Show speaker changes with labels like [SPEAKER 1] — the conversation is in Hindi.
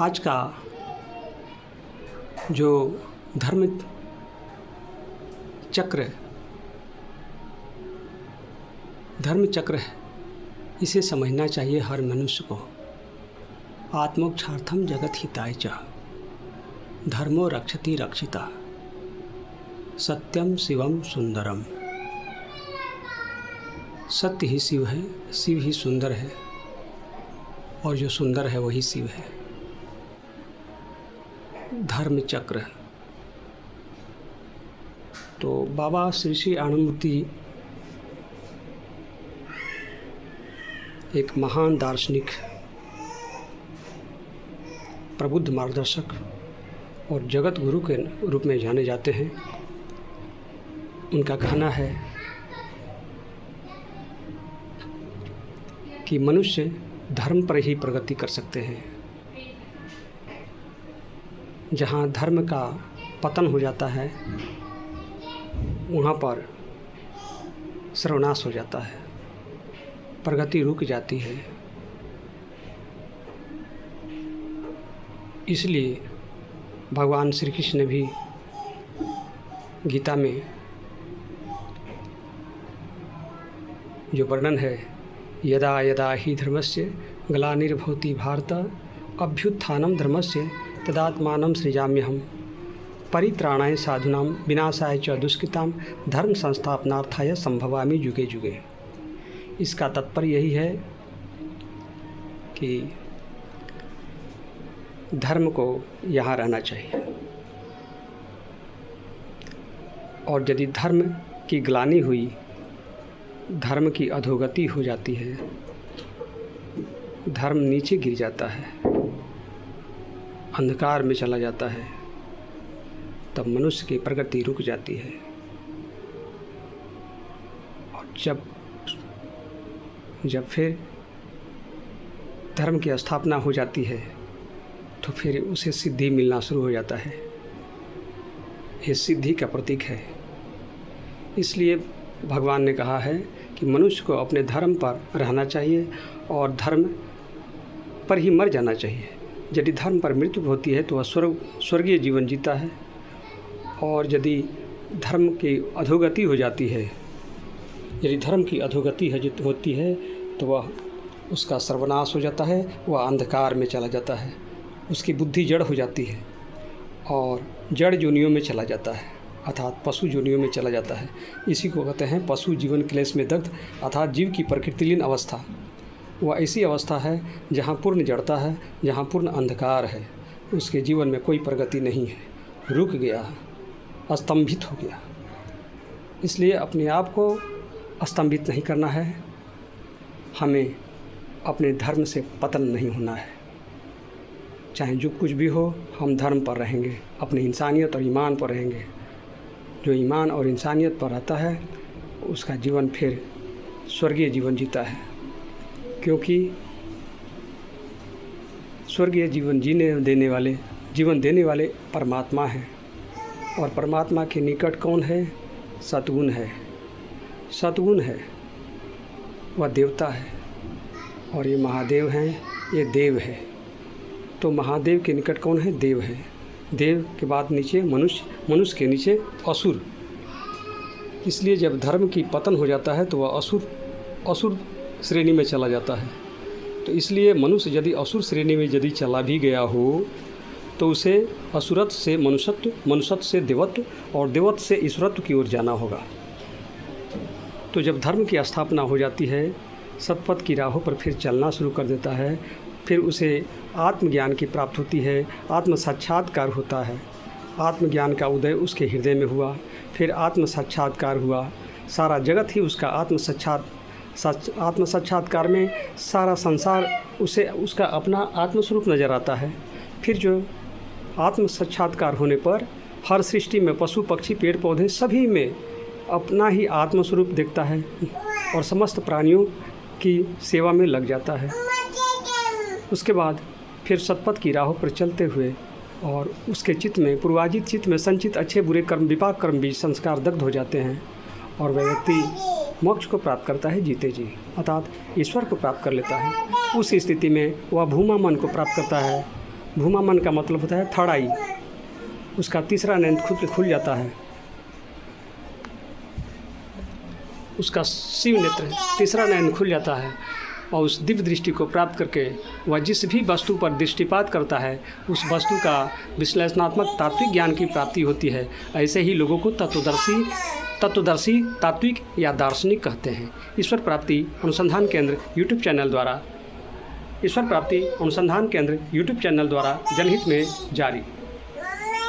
[SPEAKER 1] आज का जो धर्म चक्र है, इसे समझना चाहिए हर मनुष्य को। आत्मोक्षार्थम जगत हिताय च धर्मो रक्षति रक्षिता सत्यम शिवम सुंदरम। सत्य ही शिव है, शिव ही सुंदर है, और जो सुंदर है वही शिव है। धर्म चक्र। तो बाबा श्री श्री आनंदमूर्ति एक महान दार्शनिक, प्रबुद्ध मार्गदर्शक और जगत गुरु के रूप में जाने जाते हैं। उनका कहना है कि मनुष्य धर्म पर ही प्रगति कर सकते हैं। जहाँ धर्म का पतन हो जाता है वहाँ पर सर्वनाश हो जाता है, प्रगति रुक जाती है। इसलिए भगवान श्री कृष्ण ने भी गीता में जो वर्णन है, यदा यदा हि धर्मस्य ग्लानिर्भवति भारत अभ्युत्थानं धर्मस्य तदात्मानं सृजाम्यहम् परित्राणाय साधूनां विनाशाय च दुष्कृतां धर्म संस्थापनार्थाय संभवामि युगे युगे। इसका तात्पर्य यही है कि धर्म को यहाँ रहना चाहिए, और यदि धर्म की ग्लानि हुई, धर्म की अधोगति हो जाती है, धर्म नीचे गिर जाता है, अंधकार में चला जाता है, तब मनुष्य की प्रगति रुक जाती है। और जब फिर धर्म की स्थापना हो जाती है तो फिर उसे सिद्धि मिलना शुरू हो जाता है। ये सिद्धि का प्रतीक है। इसलिए भगवान ने कहा है कि मनुष्य को अपने धर्म पर रहना चाहिए और धर्म पर ही मर जाना चाहिए। यदि धर्म पर मृत्यु होती है तो वह स्वर्गीय जीवन जीता है, और यदि धर्म की अधोगति हो जाती है, यदि धर्म की अधोगति होती है तो वह उसका सर्वनाश हो जाता है, वह अंधकार में चला जाता है, उसकी बुद्धि जड़ हो जाती है और जड़ योनियों में चला जाता है, अर्थात पशु योनियों में चला जाता है। इसी को कहते हैं पशु जीवन क्लेश में दग्ध, अर्थात जीव की प्रकृतिलीन अवस्था। वह ऐसी अवस्था है जहाँ पूर्ण जड़ता है, जहाँ पूर्ण अंधकार है। उसके जीवन में कोई प्रगति नहीं है, रुक गया, स्तंभित हो गया। इसलिए अपने आप को स्तंभित नहीं करना है, हमें अपने धर्म से पतन नहीं होना है। चाहे जो कुछ भी हो, हम धर्म पर रहेंगे, अपनी इंसानियत और ईमान पर रहेंगे। जो ईमान और इंसानियत पर रहता है उसका जीवन फिर स्वर्गीय जीवन जीता है, क्योंकि स्वर्गीय जीवन देने वाले परमात्मा हैं। और परमात्मा के निकट कौन है? सतगुण है। सतगुण है, वह देवता है, और ये महादेव हैं, ये देव है। तो महादेव के निकट कौन है? देव है। देव के बाद नीचे मनुष्य, मनुष्य के नीचे असुर। इसलिए जब धर्म की पतन हो जाता है तो वह असुर श्रेणी में चला जाता है। तो इसलिए मनुष्य यदि असुर श्रेणी में यदि चला भी गया हो तो उसे असुरत्व से मनुष्यत्व, मनुष्यत्व से देवत्व और देवत्व से ईश्वरत्व की ओर जाना होगा। तो जब धर्म की स्थापना हो जाती है, सतपथ की राहों पर फिर चलना शुरू कर देता है, फिर उसे आत्मज्ञान की प्राप्त होती है, आत्म साक्षात्कार होता है। आत्मज्ञान का उदय उसके हृदय में हुआ, फिर आत्म साक्षात्कार हुआ। सारा जगत ही उसका आत्म साक्षात्कार में सारा संसार उसे उसका अपना आत्मस्वरूप नज़र आता है। फिर जो आत्म साक्षात्कार होने पर हर सृष्टि में पशु पक्षी पेड़ पौधे सभी में अपना ही आत्मस्वरूप देखता है और समस्त प्राणियों की सेवा में लग जाता है। उसके बाद फिर सतपथ की राहों पर चलते हुए और उसके चित्त में, पूर्वाजित चित्त में संचित अच्छे बुरे कर्म, विपाक कर्म भी संस्कार दग्ध हो जाते हैं और वह व्यक्ति मोक्ष को प्राप्त करता है जीते जी, अर्थात ईश्वर को प्राप्त कर लेता है। उस स्थिति में वह भूमा मन को प्राप्त करता है भूमा मन का मतलब होता है थर्ड आई, उसका तीसरा नयन खुद खुल जाता है, उसका शिव नेत्र तीसरा नयन खुल जाता है और उस दिव्य दृष्टि को प्राप्त करके वह जिस भी वस्तु पर दृष्टिपात करता है उस वस्तु का विश्लेषणात्मक तात्विक ज्ञान की प्राप्ति होती है। ऐसे ही लोगों को तत्वदर्शी तात्विक या दार्शनिक कहते हैं। ईश्वर प्राप्ति अनुसंधान केंद्र यूट्यूब चैनल द्वारा जनहित में जारी।